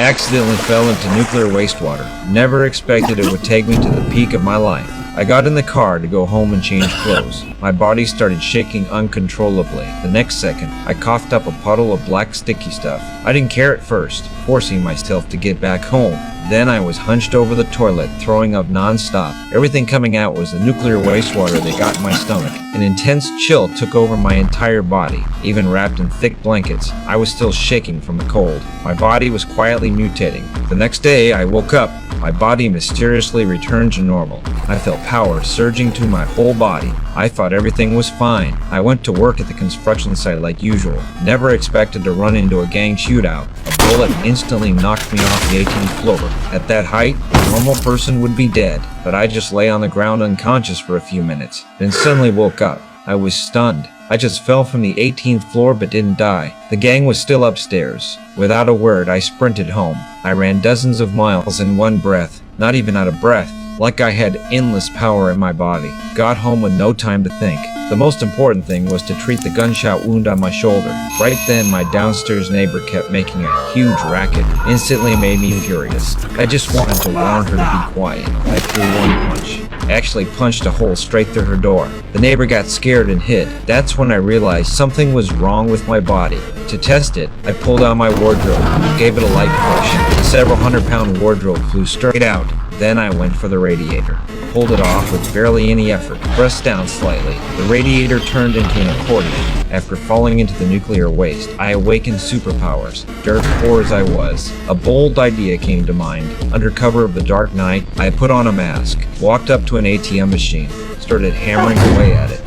Accidentally fell into nuclear wastewater. Never expected it would take me to the peak of my life. I got in the car to go home and change clothes. My body started shaking uncontrollably. The next second, I coughed up a puddle of black sticky stuff. I didn't care at first, forcing myself to get back home. Then I was hunched over the toilet, throwing up non-stop. Everything coming out was the nuclear wastewater that got in my stomach. An intense chill took over my entire body. Even wrapped in thick blankets, I was still shaking from the cold. My body was quietly mutating. The next day, I woke up. My body mysteriously returned to normal. I felt power surging to my whole body. I thought everything was fine. I went to work at the construction site like usual. Never expected to run into a gang shootout. A bullet instantly knocked me off the 18th floor. At that height, a normal person would be dead, but I just lay on the ground unconscious for a few minutes, then suddenly woke up. I was stunned. I just fell from the 18th floor but didn't die. The gang was still upstairs. Without a word, I sprinted home. I ran dozens of miles in one breath, not even out of breath, like I had endless power in my body. Got home with no time to think. The most important thing was to treat the gunshot wound on my shoulder. Right then, my downstairs neighbor kept making a huge racket. Instantly made me furious. I just wanted to warn her to be quiet. I threw one punch. Actually punched a hole straight through her door. The neighbor got scared and hid. That's when I realized something was wrong with my body. To test it, I pulled out my wardrobe, gave it a light push. The several hundred-pound wardrobe flew straight out. Then I went for the radiator. Pulled it off with barely any effort, pressed down slightly. The radiator turned into an accordion. After falling into the nuclear waste, I awakened superpowers. Dirt poor as I was, a bold idea came to mind. Under cover of the dark night, I put on a mask, walked up to an ATM machine, started hammering away at it.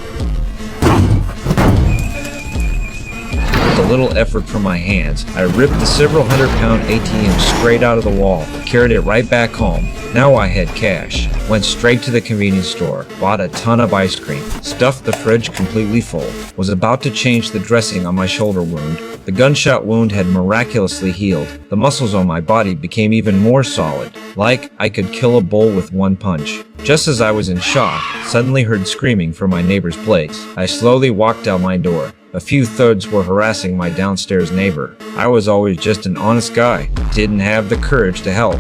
With a little effort from my hands, I ripped the several hundred-pound ATM straight out of the wall, carried it right back home. Now I had cash. Went straight to the convenience store, bought a ton of ice cream, stuffed the fridge completely full, was about to change the dressing on my shoulder wound. The gunshot wound had miraculously healed. The muscles on my body became even more solid, like I could kill a bull with one punch. Just as I was in shock, suddenly heard screaming from my neighbor's place. I slowly walked out my door. A few thugs were harassing my downstairs neighbor. I was always just an honest guy, didn't have the courage to help.